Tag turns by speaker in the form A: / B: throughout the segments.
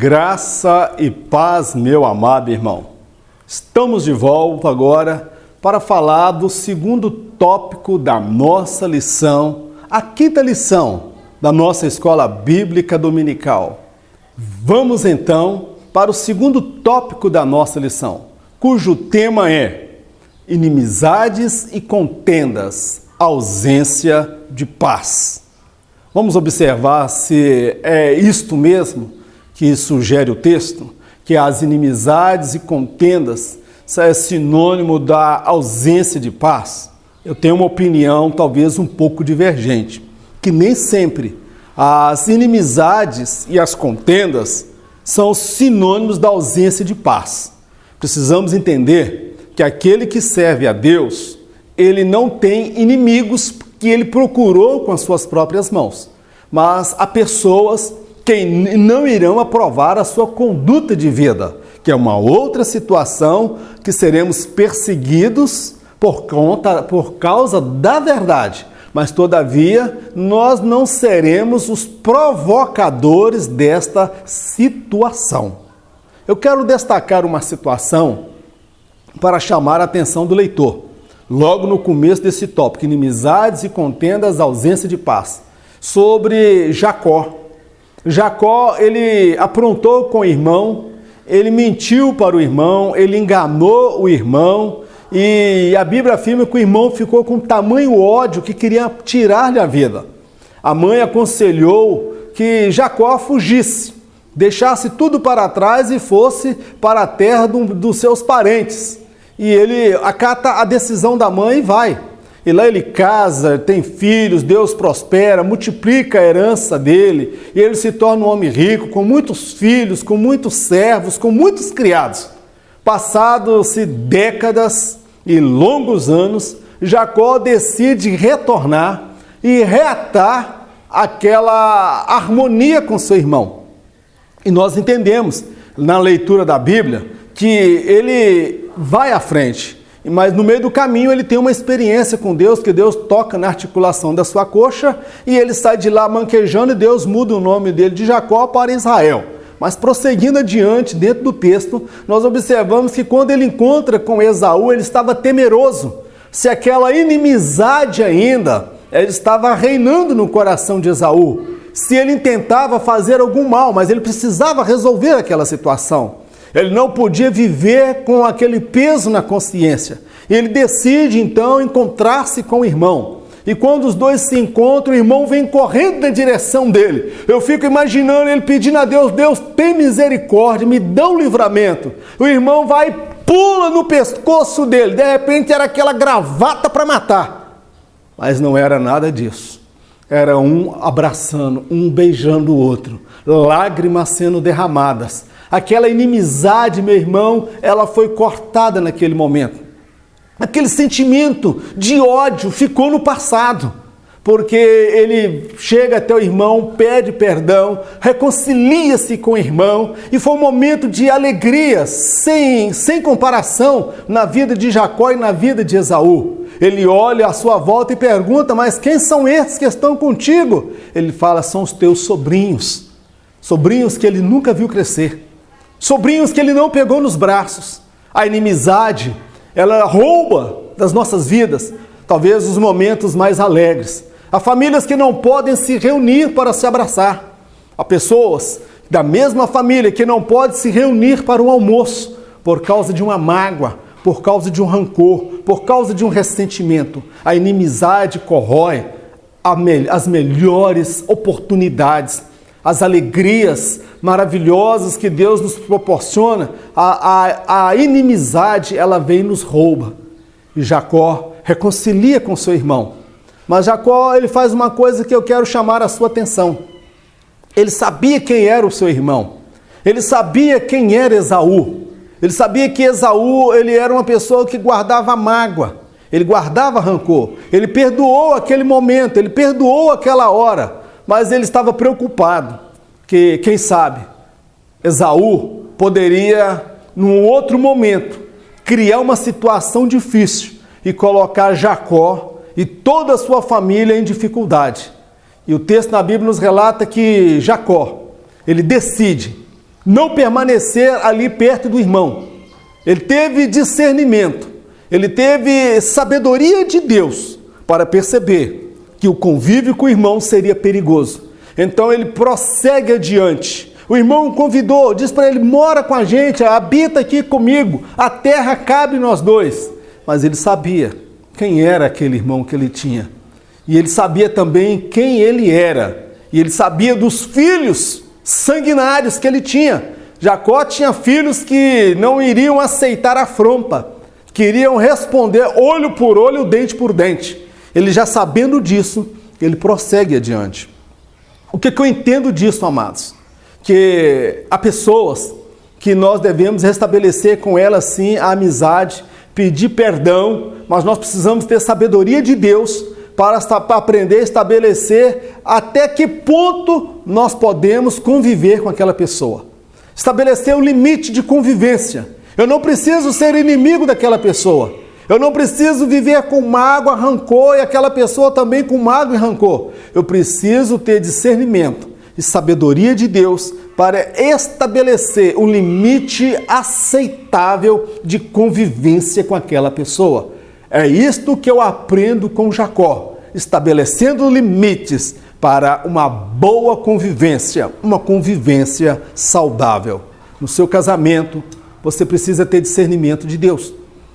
A: Graça e paz, meu amado irmão. Estamos de volta agora para falar do segundo tópico da nossa lição, a quinta lição da nossa escola bíblica dominical. Vamos então para o segundo tópico da nossa lição, cujo tema é inimizades e contendas, ausência de paz. Vamos observar se é isto mesmo que sugere o texto, que as inimizades e contendas é sinônimo da ausência de paz. Eu tenho uma opinião talvez um pouco divergente, que nem sempre as inimizades e as contendas são sinônimos da ausência de paz. Precisamos entender que aquele que serve a Deus, ele não tem inimigos que ele procurou com as suas próprias mãos, mas há pessoas que não irão aprovar a sua conduta de vida, que é uma outra situação que seremos perseguidos por causa da verdade, mas todavia nós não seremos os provocadores desta situação. Eu quero destacar uma situação para chamar a atenção do leitor, logo no começo desse tópico, inimizades e contendas, ausência de paz, sobre Jacó. Jacó, ele aprontou com o irmão, ele mentiu para o irmão, ele enganou o irmão, e a Bíblia afirma que o irmão ficou com tamanho ódio que queria tirar-lhe a vida. A mãe aconselhou que Jacó fugisse, deixasse tudo para trás e fosse para a terra dos seus parentes. E ele acata a decisão da mãe e vai. E lá ele casa, tem filhos, Deus prospera, multiplica a herança dele, e ele se torna um homem rico, com muitos filhos, com muitos servos, com muitos criados. Passados-se décadas e longos anos, Jacó decide retornar e reatar aquela harmonia com seu irmão. E nós entendemos, na leitura da Bíblia, que ele vai à frente, mas no meio do caminho ele tem uma experiência com Deus, que Deus toca na articulação da sua coxa, e ele sai de lá manquejando, e Deus muda o nome dele de Jacó para Israel. Mas prosseguindo adiante, dentro do texto, nós observamos que quando ele encontra com Esaú, ele estava temeroso, se aquela inimizade ainda estava reinando no coração de Esaú, se ele intentava fazer algum mal, mas ele precisava resolver aquela situação. Ele não podia viver com aquele peso na consciência. Ele decide, então, encontrar-se com o irmão. E quando os dois se encontram, o irmão vem correndo na direção dele. Eu fico imaginando ele pedindo a Deus: Deus, tem misericórdia, me dá um livramento. O irmão vai e pula no pescoço dele. De repente era aquela gravata para matar. Mas não era nada disso. Era um abraçando, um beijando o outro. Lágrimas sendo derramadas. Aquela inimizade, meu irmão, ela foi cortada naquele momento. Aquele sentimento de ódio ficou no passado, porque ele chega até o irmão, pede perdão, reconcilia-se com o irmão, e foi um momento de alegria, sem comparação, na vida de Jacó e na vida de Esaú. Ele olha à sua volta e pergunta: mas quem são esses que estão contigo? Ele fala: são os teus sobrinhos, sobrinhos que ele nunca viu crescer. Sobrinhos que ele não pegou nos braços. A inimizade, ela rouba das nossas vidas, talvez os momentos mais alegres. Há famílias que não podem se reunir para se abraçar. Há pessoas da mesma família que não podem se reunir para um almoço por causa de uma mágoa, por causa de um rancor, por causa de um ressentimento. A inimizade corrói as melhores oportunidades, as alegrias maravilhosas que Deus nos proporciona. A inimizade, ela vem e nos rouba. E Jacó reconcilia com seu irmão. Mas Jacó, ele faz uma coisa que eu quero chamar a sua atenção. Ele sabia quem era o seu irmão. Ele sabia quem era Esaú. Ele sabia que Esaú, ele era uma pessoa que guardava mágoa. Ele guardava rancor. Ele perdoou aquele momento, ele perdoou aquela hora. Mas ele estava preocupado que, quem sabe, Esaú poderia, num outro momento, criar uma situação difícil e colocar Jacó e toda a sua família em dificuldade. E o texto na Bíblia nos relata que Jacó, ele decide não permanecer ali perto do irmão. Ele teve discernimento, ele teve sabedoria de Deus para perceber que o convívio com o irmão seria perigoso. Então ele prossegue adiante. O irmão o convidou, diz para ele: mora com a gente, habita aqui comigo, a terra cabe nós dois. Mas ele sabia quem era aquele irmão que ele tinha. E ele sabia também quem ele era. E ele sabia dos filhos sanguinários que ele tinha. Jacó tinha filhos que não iriam aceitar afronta, queriam responder olho por olho, dente por dente. Ele, já sabendo disso, ele prossegue adiante. O que eu entendo disso, amados? Que há pessoas que nós devemos restabelecer com elas sim a amizade, pedir perdão, mas nós precisamos ter sabedoria de Deus para aprender a estabelecer até que ponto nós podemos conviver com aquela pessoa. Estabelecer um limite de convivência. Eu não preciso ser inimigo daquela pessoa. Eu não preciso viver com mágoa, rancor, e aquela pessoa também com mágoa e rancor. Eu preciso ter discernimento e sabedoria de Deus para estabelecer um limite aceitável de convivência com aquela pessoa. É isto que eu aprendo com Jacó, estabelecendo limites para uma boa convivência, uma convivência saudável. No seu casamento, você precisa ter discernimento de Deus,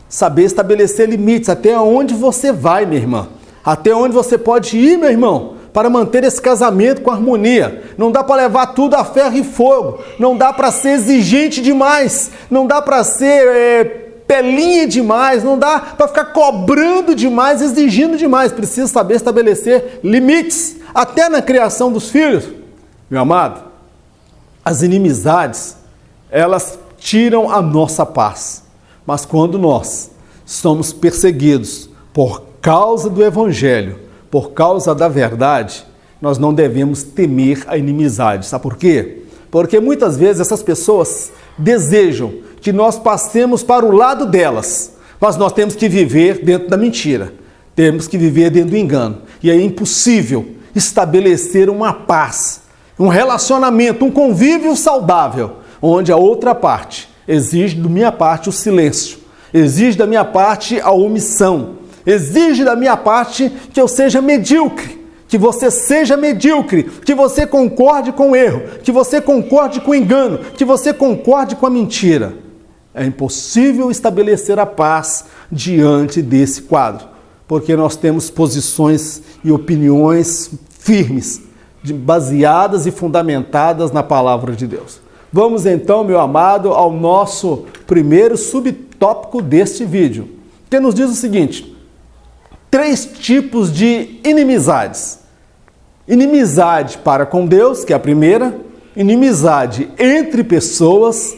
A: saber estabelecer limites, até onde você vai, minha irmã, até onde você pode ir, meu irmão, para manter esse casamento com harmonia. Não dá para levar tudo a ferro e fogo, não dá para ser exigente demais, não dá para ser pelinha demais, não dá para ficar cobrando demais, exigindo demais. Precisa saber estabelecer limites, até na criação dos filhos. Meu amado, as inimizades, elas tiram a nossa paz. Mas quando nós somos perseguidos por causa do Evangelho, por causa da verdade, nós não devemos temer a inimizade. Sabe por quê? Porque muitas vezes essas pessoas desejam que nós passemos para o lado delas, mas nós temos que viver dentro da mentira, temos que viver dentro do engano. E é impossível estabelecer uma paz, um relacionamento, um convívio saudável, onde a outra parte exige da minha parte o silêncio, exige da minha parte a omissão, exige da minha parte que eu seja medíocre, que você seja medíocre, que você concorde com o erro, que você concorde com o engano, que você concorde com a mentira. É impossível estabelecer a paz diante desse quadro, porque nós temos posições e opiniões firmes, baseadas e fundamentadas na palavra de Deus. Vamos então, meu amado, ao nosso primeiro subtópico deste vídeo, que nos diz o seguinte: 3 tipos de inimizades. Inimizade para com Deus, que é a primeira, inimizade entre pessoas,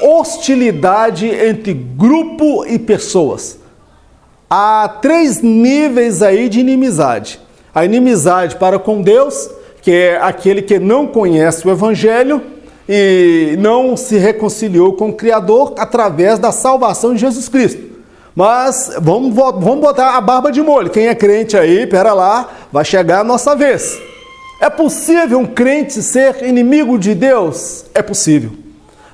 A: hostilidade entre grupo e pessoas. Há 3 níveis aí de inimizade. A inimizade para com Deus, que é aquele que não conhece o Evangelho e não se reconciliou com o Criador através da salvação de Jesus Cristo. Mas vamos botar a barba de molho. Quem é crente aí, pera lá, vai chegar a nossa vez. É possível um crente ser inimigo de Deus? É possível.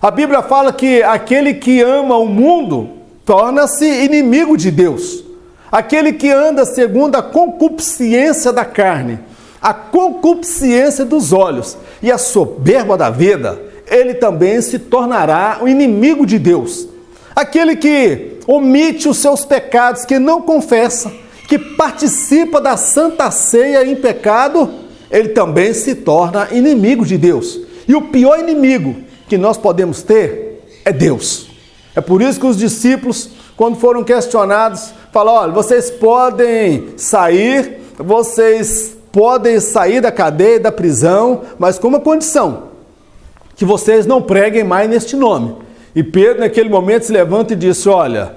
A: A Bíblia fala que aquele que ama o mundo torna-se inimigo de Deus. Aquele que anda segundo a concupiscência da carne, a concupiscência dos olhos e a soberba da vida, ele também se tornará um inimigo de Deus. Aquele que omite os seus pecados, que não confessa, que participa da Santa Ceia em pecado, ele também se torna inimigo de Deus. E o pior inimigo que nós podemos ter é Deus. É por isso que os discípulos, quando foram questionados, falaram: olha, vocês podem sair da cadeia, da prisão, mas com uma condição: que vocês não preguem mais neste nome. E Pedro, naquele momento, se levanta e disse: olha,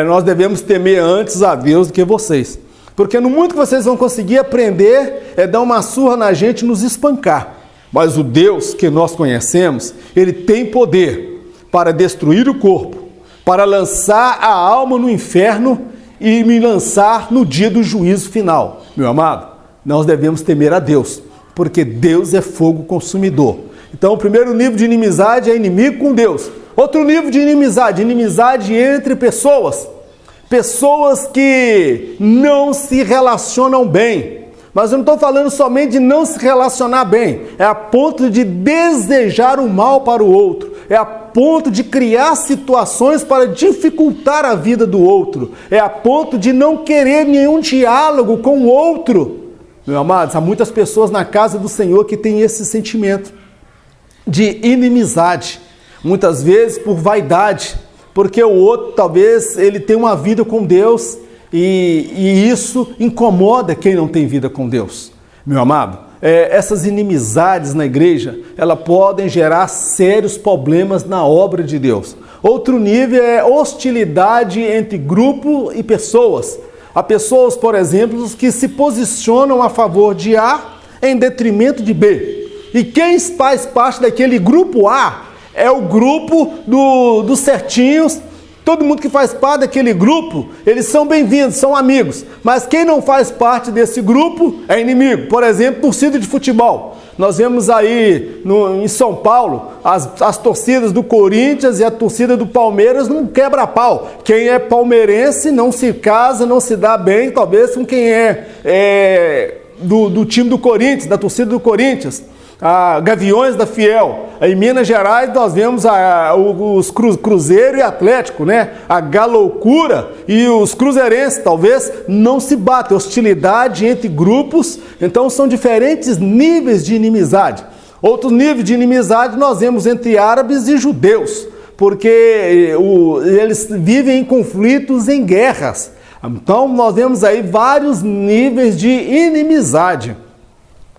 A: nós devemos temer antes a Deus do que vocês. Porque no muito que vocês vão conseguir aprender é dar uma surra na gente e nos espancar. Mas o Deus que nós conhecemos, ele tem poder para destruir o corpo, para lançar a alma no inferno e me lançar no dia do juízo final. Meu amado, nós devemos temer a Deus, porque Deus é fogo consumidor. Então, o primeiro nível de inimizade é inimigo com Deus. Outro nível de inimizade, inimizade entre pessoas. Pessoas que não se relacionam bem. Mas eu não estou falando somente de não se relacionar bem. É a ponto de desejar o mal para o outro. É a ponto de criar situações para dificultar a vida do outro. É a ponto de não querer nenhum diálogo com o outro. Meus amados, há muitas pessoas na casa do Senhor que têm esse sentimento de inimizade. Muitas vezes por vaidade. Porque o outro, talvez, ele tenha uma vida com Deus e isso incomoda quem não tem vida com Deus. Meu amado, essas inimizades na igreja, elas podem gerar sérios problemas na obra de Deus. Outro nível é hostilidade entre grupo e pessoas. Há pessoas, por exemplo, que se posicionam a favor de A em detrimento de B. E quem faz parte daquele grupo A é o grupo dos certinhos. Todo mundo que faz parte daquele grupo, eles são bem-vindos, são amigos. Mas quem não faz parte desse grupo é inimigo. Por exemplo, torcida de futebol. Nós vemos aí em São Paulo, as torcidas do Corinthians e a torcida do Palmeiras não quebra-pau. Quem é palmeirense não se casa, não se dá bem, talvez com quem é do time do Corinthians, da torcida do Corinthians. A Gaviões da Fiel. Em Minas Gerais nós vemos os Cruzeiro e Atlético, né? A Galoucura e os cruzeirenses talvez não se batem. Hostilidade entre grupos, então são diferentes níveis de inimizade. Outro nível de inimizade nós vemos entre árabes e judeus, porque eles vivem em conflitos, em guerras. Então nós vemos aí vários níveis de inimizade.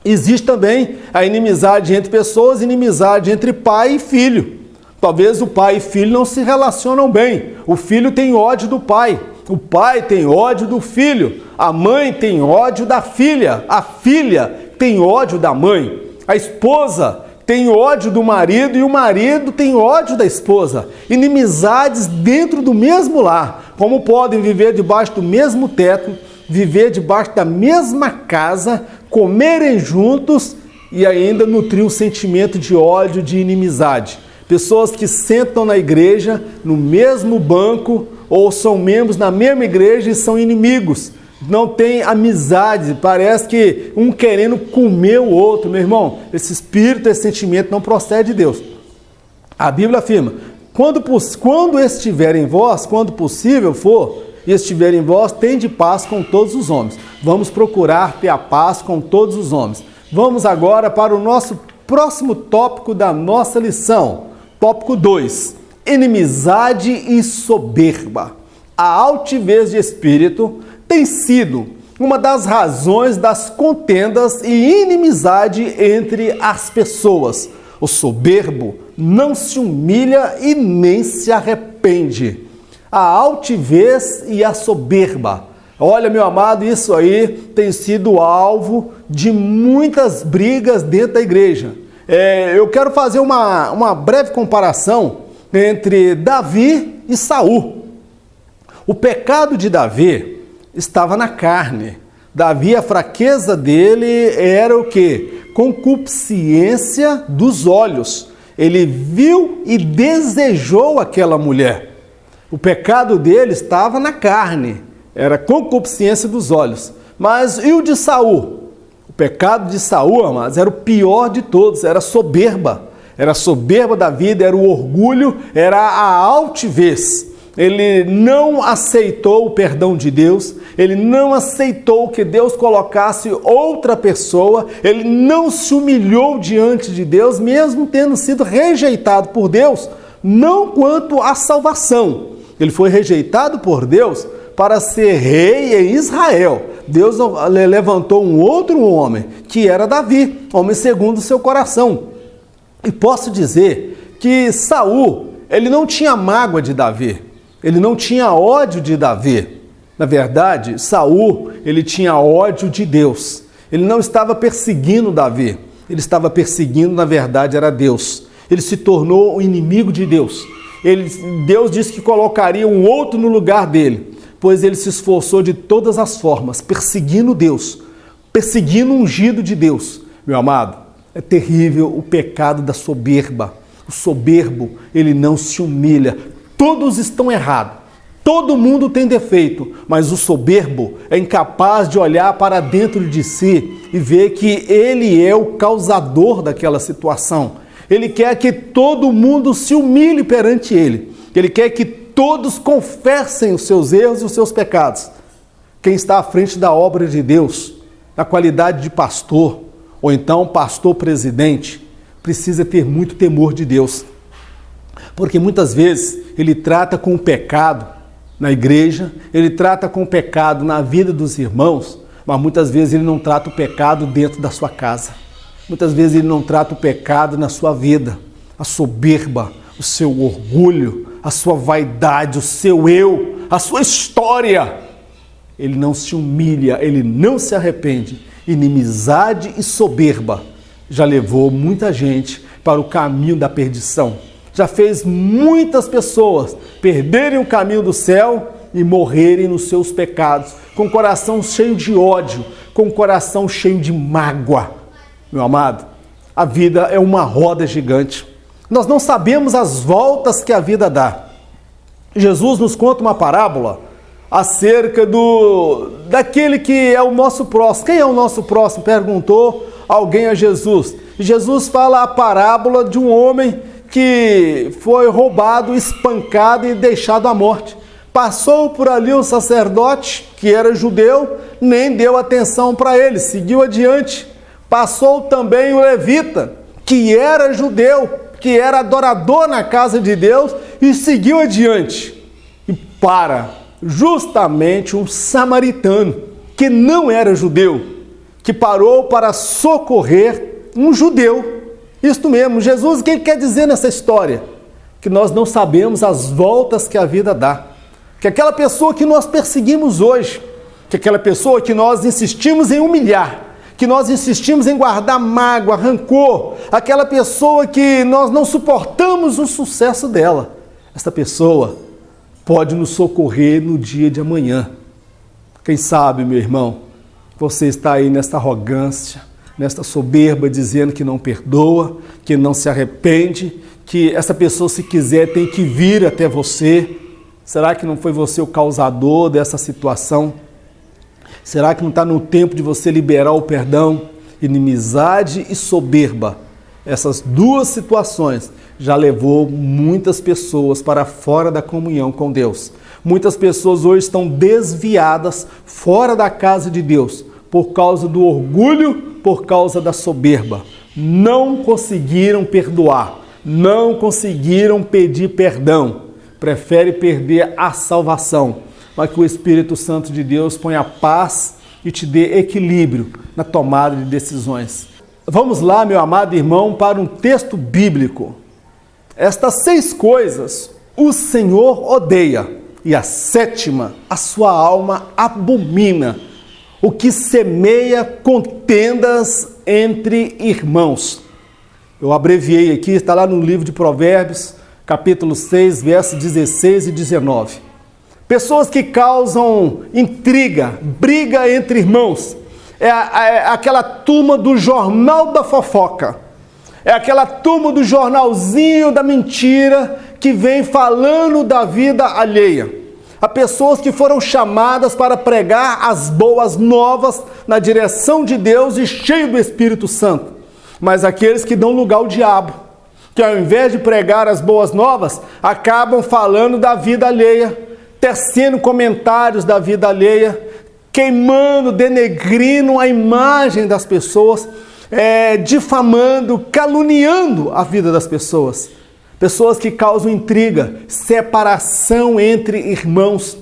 A: Existe também a inimizade entre pessoas, inimizade entre pai e filho. Talvez o pai e filho não se relacionam bem. O filho tem ódio do pai. O pai tem ódio do filho. A mãe tem ódio da filha. A filha tem ódio da mãe. A esposa tem ódio do marido e o marido tem ódio da esposa. Inimizades dentro do mesmo lar. Como podem viver debaixo do mesmo teto, viver debaixo da mesma casa, comerem juntos e ainda nutrir um sentimento de ódio, de inimizade. Pessoas que sentam na igreja, no mesmo banco, ou são membros na mesma igreja e são inimigos. Não tem amizade, parece que um querendo comer o outro. Meu irmão, esse espírito, esse sentimento não procede de Deus. A Bíblia afirma, quando estiver em vós, quando possível for, e estiver em vós, tende paz com todos os homens. Vamos procurar ter a paz com todos os homens. Vamos agora para o nosso próximo tópico da nossa lição. Tópico 2. Inimizade e soberba. A altivez de espírito tem sido uma das razões das contendas e inimizade entre as pessoas. O soberbo não se humilha e nem se arrepende. A altivez e a soberba. Olha, meu amado, isso aí tem sido alvo de muitas brigas dentro da igreja. Eu quero fazer uma breve comparação entre Davi e Saul. O pecado de Davi estava na carne. Davi, a fraqueza dele era o quê? Concupiscência dos olhos. Ele viu e desejou aquela mulher. O pecado dele estava na carne, era concupiscência dos olhos. Mas e o de Saul? O pecado de Saul, amados, era o pior de todos, era soberba. Era a soberba da vida, era o orgulho, era a altivez. Ele não aceitou o perdão de Deus, ele não aceitou que Deus colocasse outra pessoa, ele não se humilhou diante de Deus, mesmo tendo sido rejeitado por Deus, não quanto à salvação. Ele foi rejeitado por Deus para ser rei em Israel. Deus levantou um outro homem, que era Davi, homem segundo o seu coração. E posso dizer que Saul, ele não tinha mágoa de Davi, ele não tinha ódio de Davi. Na verdade, Saul, ele tinha ódio de Deus. Ele não estava perseguindo Davi, ele estava perseguindo, na verdade, era Deus. Ele se tornou o inimigo de Deus. Deus disse que colocaria um outro no lugar dele, pois ele se esforçou de todas as formas, perseguindo Deus, perseguindo o ungido de Deus. Meu amado, É terrível o pecado da soberba. O soberbo, ele não se humilha. Todos estão errados. Todo mundo tem defeito, mas o soberbo é incapaz de olhar para dentro de si e ver que ele é o causador daquela situação. Ele quer que todo mundo se humilhe perante ele. Ele quer que todos confessem os seus erros e os seus pecados. Quem está à frente da obra de Deus, na qualidade de pastor, ou então pastor presidente, precisa ter muito temor de Deus. Porque muitas vezes ele trata com o pecado na igreja, ele trata com o pecado na vida dos irmãos, mas muitas vezes ele não trata o pecado dentro da sua casa. Muitas vezes ele não trata o pecado na sua vida. A soberba, o seu orgulho, a sua vaidade, o seu eu, a sua história. Ele não se humilha, ele não se arrepende. Inimizade e soberba já levou muita gente para o caminho da perdição. Já fez muitas pessoas perderem o caminho do céu e morrerem nos seus pecados, com o coração cheio de ódio, com o coração cheio de mágoa. Meu amado, a vida é uma roda gigante. Nós não sabemos as voltas que a vida dá. Jesus nos conta uma parábola acerca daquele que é o nosso próximo. Quem é o nosso próximo? Perguntou alguém a Jesus. Jesus fala a parábola de um homem que foi roubado, espancado e deixado à morte. Passou por ali um sacerdote, que era judeu, nem deu atenção para ele, seguiu adiante. Passou também o levita, que era judeu, que era adorador na casa de Deus, e seguiu adiante. E para justamente um samaritano, que não era judeu, que parou para socorrer um judeu. Isto mesmo, Jesus, o que ele quer dizer nessa história? Que nós não sabemos as voltas que a vida dá. Que aquela pessoa que nós perseguimos hoje, que aquela pessoa que nós insistimos em humilhar, que nós insistimos em guardar mágoa, rancor, aquela pessoa que nós não suportamos o sucesso dela, essa pessoa pode nos socorrer no dia de amanhã. Quem sabe, meu irmão, você está aí nesta arrogância, nesta soberba, dizendo que não perdoa, que não se arrepende, que essa pessoa, se quiser, tem que vir até você. Será que não foi você o causador dessa situação? Será que não está no tempo de você liberar o perdão? Inimizade e soberba. Essas duas situações já levou muitas pessoas para fora da comunhão com Deus. Muitas pessoas hoje estão desviadas fora da casa de Deus por causa do orgulho, por causa da soberba. Não conseguiram perdoar, não conseguiram pedir perdão. Prefere perder a salvação, mas que o Espírito Santo de Deus ponha paz e te dê equilíbrio na tomada de decisões. Vamos lá, meu amado irmão, para um texto bíblico. Estas 6 coisas o Senhor odeia, e a 7ª, a sua alma abomina: o que semeia contendas entre irmãos. Eu abreviei aqui, está lá no livro de Provérbios, capítulo 6, versos 16 e 19. Pessoas que causam intriga, briga entre irmãos. É aquela turma do jornal da fofoca. É aquela turma do jornalzinho da mentira que vem falando da vida alheia. Há pessoas que foram chamadas para pregar as boas novas na direção de Deus e cheio do Espírito Santo. Mas aqueles que dão lugar ao diabo, que ao invés de pregar as boas novas, acabam falando da vida alheia, tecendo comentários da vida alheia, queimando, denegrindo a imagem das pessoas, difamando, caluniando a vida das pessoas. Pessoas que causam intriga, separação entre irmãos.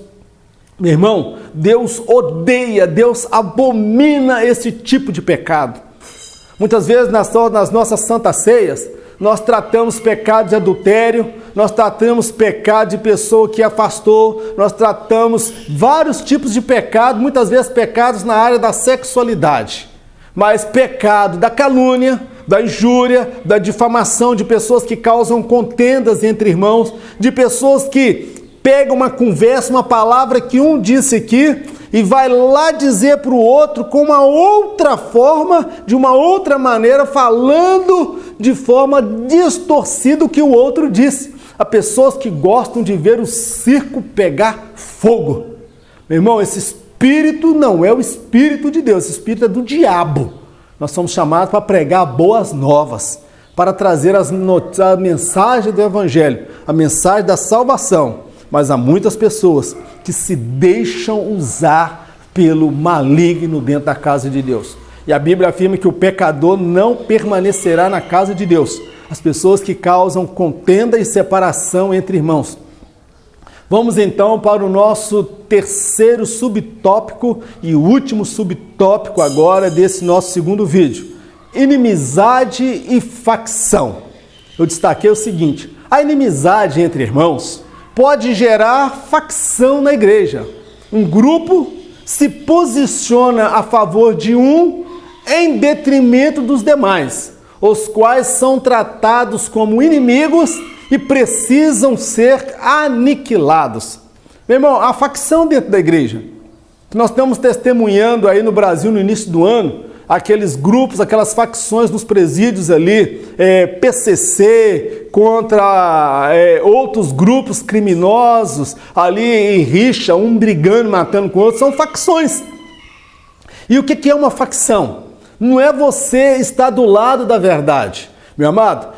A: Meu irmão, Deus odeia, Deus abomina esse tipo de pecado. Muitas vezes nas nossas santas ceias, nós tratamos pecado de adultério, nós tratamos pecado de pessoa que afastou, nós tratamos vários tipos de pecado, muitas vezes pecados na área da sexualidade. Mas pecado da calúnia, da injúria, da difamação, de pessoas que causam contendas entre irmãos, de pessoas que pegam uma conversa, uma palavra que um disse aqui, e vai lá dizer para o outro com uma outra forma, de uma outra maneira, falando de forma distorcida o que o outro disse. Há pessoas que gostam de ver o circo pegar fogo. Meu irmão, esse espírito não é o espírito de Deus, esse espírito é do diabo. Nós somos chamados para pregar boas novas, para trazer a mensagem do Evangelho, a mensagem da salvação. Mas há muitas pessoas que se deixam usar pelo maligno dentro da casa de Deus. E a Bíblia afirma que o pecador não permanecerá na casa de Deus. As pessoas que causam contenda e separação entre irmãos. Vamos então para o nosso terceiro subtópico e último subtópico agora desse nosso segundo vídeo. Inimizade e facção. Eu destaquei o seguinte: a inimizade entre irmãos pode gerar facção na igreja. Um grupo se posiciona a favor de um em detrimento dos demais, os quais são tratados como inimigos e precisam ser aniquilados. Meu irmão, a facção dentro da igreja, que nós estamos testemunhando aí no Brasil no início do ano, aqueles grupos, aquelas facções nos presídios ali, PCC contra outros grupos criminosos, ali em rixa, um brigando, matando com o outro, são facções. E o que é uma facção? Não é você estar do lado da verdade. Meu amado,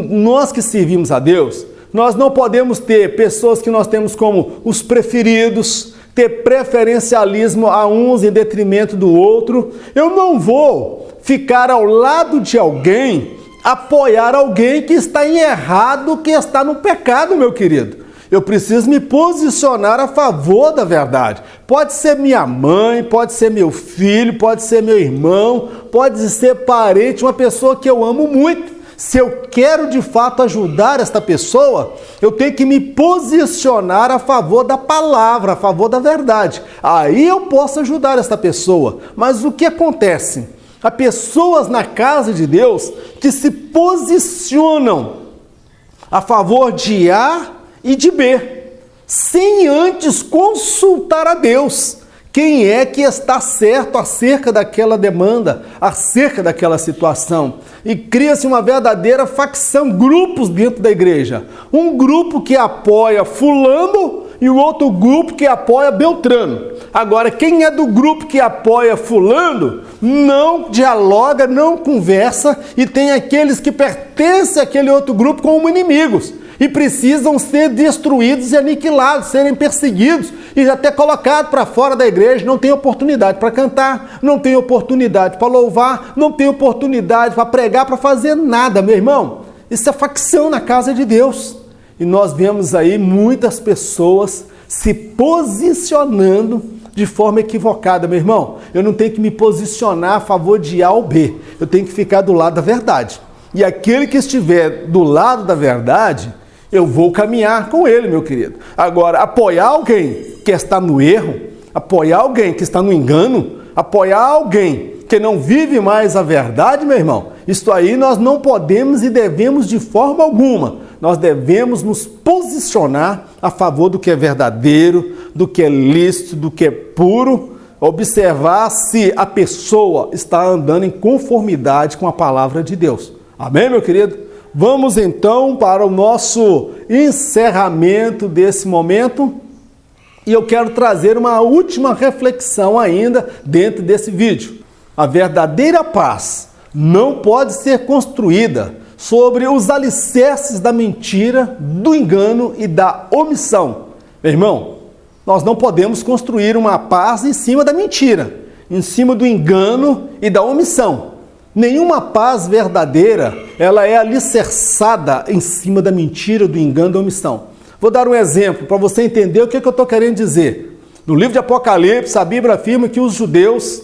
A: nós que servimos a Deus, nós não podemos ter pessoas que nós temos como os preferidos, ter preferencialismo a uns em detrimento do outro. Eu não vou ficar ao lado de alguém, apoiar alguém que está em errado, que está no pecado, meu querido. Eu preciso me posicionar a favor da verdade. Pode ser minha mãe, pode ser meu filho, pode ser meu irmão, pode ser parente, uma pessoa que eu amo muito. Se eu quero de fato ajudar esta pessoa, eu tenho que me posicionar a favor da palavra, a favor da verdade. Aí eu posso ajudar esta pessoa. Mas o que acontece? Há pessoas na casa de Deus que se posicionam a favor de A e de B, sem antes consultar a Deus. Quem é que está certo acerca daquela demanda, acerca daquela situação? E cria-se uma verdadeira facção, grupos dentro da igreja. Um grupo que apoia fulano e o outro grupo que apoia Beltrano. Agora, quem é do grupo que apoia fulano, não dialoga, não conversa, e tem aqueles que pertencem àquele outro grupo como inimigos. E precisam ser destruídos e aniquilados, serem perseguidos e até colocados para fora da igreja. Não tem oportunidade para cantar, não tem oportunidade para louvar, não tem oportunidade para pregar, para fazer nada, meu irmão. Isso é facção na casa de Deus. E nós vemos aí muitas pessoas se posicionando de forma equivocada, meu irmão. Eu não tenho que me posicionar a favor de A ou B, eu tenho que ficar do lado da verdade. E aquele que estiver do lado da verdade, eu vou caminhar com ele, meu querido. Agora, apoiar alguém que está no erro, apoiar alguém que está no engano, apoiar alguém que não vive mais a verdade, meu irmão, isso aí nós não podemos e devemos de forma alguma. Nós devemos nos posicionar a favor do que é verdadeiro, do que é lícito, do que é puro, observar se a pessoa está andando em conformidade com a palavra de Deus. Amém, meu querido? Vamos então para o nosso encerramento desse momento e eu quero trazer uma última reflexão ainda dentro desse vídeo. A verdadeira paz não pode ser construída sobre os alicerces da mentira, do engano e da omissão. Meu irmão, nós não podemos construir uma paz em cima da mentira, em cima do engano e da omissão. Nenhuma paz verdadeira, ela é alicerçada em cima da mentira, do engano e da omissão. Vou dar um exemplo para você entender o que eu estou querendo dizer. No livro de Apocalipse, a Bíblia afirma que os judeus,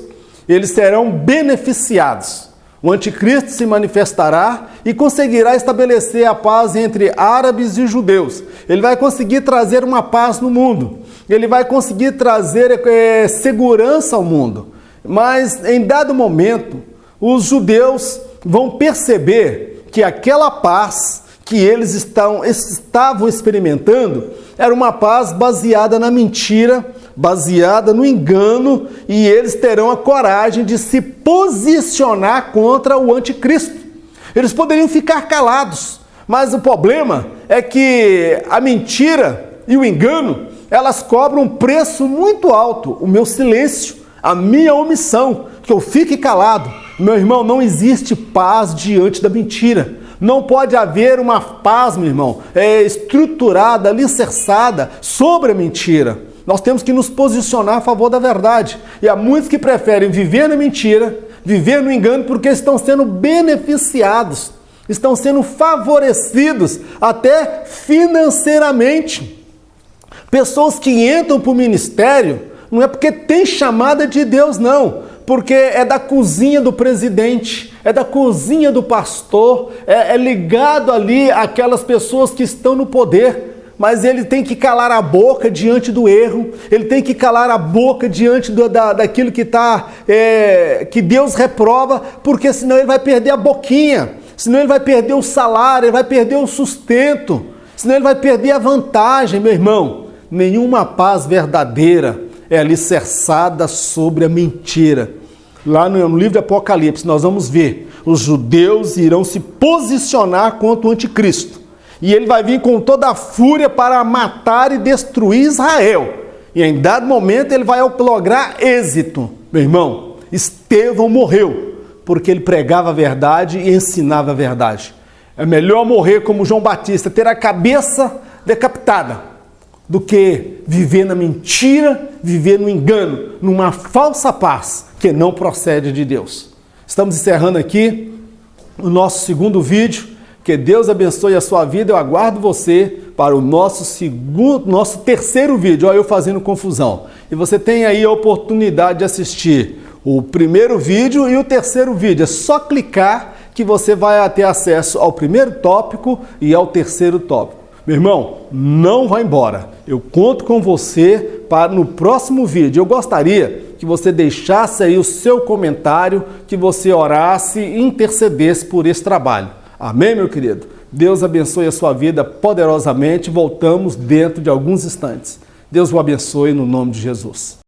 A: eles serão beneficiados. O anticristo se manifestará e conseguirá estabelecer a paz entre árabes e judeus. Ele vai conseguir trazer uma paz no mundo. Ele vai conseguir trazer segurança ao mundo. Mas em dado momento, os judeus vão perceber que aquela paz que eles estavam experimentando era uma paz baseada na mentira, baseada no engano, e eles terão a coragem de se posicionar contra o anticristo. Eles poderiam ficar calados, mas o problema é que a mentira e o engano, elas cobram um preço muito alto. O meu silêncio, a minha omissão, que eu fique calado. Meu irmão, não existe paz diante da mentira. Não pode haver uma paz, meu irmão, estruturada, alicerçada sobre a mentira. Nós temos que nos posicionar a favor da verdade. E há muitos que preferem viver na mentira, viver no engano, porque estão sendo beneficiados, estão sendo favorecidos até financeiramente. Pessoas que entram para o ministério não é porque tem chamada de Deus, não. Porque é da cozinha do presidente, é da cozinha do pastor, é ligado ali àquelas pessoas que estão no poder. Mas ele tem que calar a boca diante do erro, ele tem que calar a boca diante daquilo que Deus reprova, porque senão ele vai perder a boquinha, senão ele vai perder o salário, ele vai perder o sustento, senão ele vai perder a vantagem, meu irmão. Nenhuma paz verdadeira é alicerçada sobre a mentira. Lá no livro de Apocalipse nós vamos ver, os judeus irão se posicionar contra o anticristo. E ele vai vir com toda a fúria para matar e destruir Israel. E em dado momento ele vai lograr êxito. Meu irmão, Estevão morreu porque ele pregava a verdade e ensinava a verdade. É melhor morrer como João Batista, ter a cabeça decapitada, do que viver na mentira, viver no engano, numa falsa paz que não procede de Deus. Estamos encerrando aqui o nosso segundo vídeo. Que Deus abençoe a sua vida. Eu aguardo você para o nosso terceiro vídeo. Olha eu fazendo confusão. E você tem aí a oportunidade de assistir o primeiro vídeo e o terceiro vídeo. É só clicar que você vai ter acesso ao primeiro tópico e ao terceiro tópico. Meu irmão, não vá embora. Eu conto com você para no próximo vídeo. Eu gostaria que você deixasse aí o seu comentário, que você orasse e intercedesse por esse trabalho. Amém, meu querido? Deus abençoe a sua vida poderosamente. Voltamos dentro de alguns instantes. Deus o abençoe no nome de Jesus.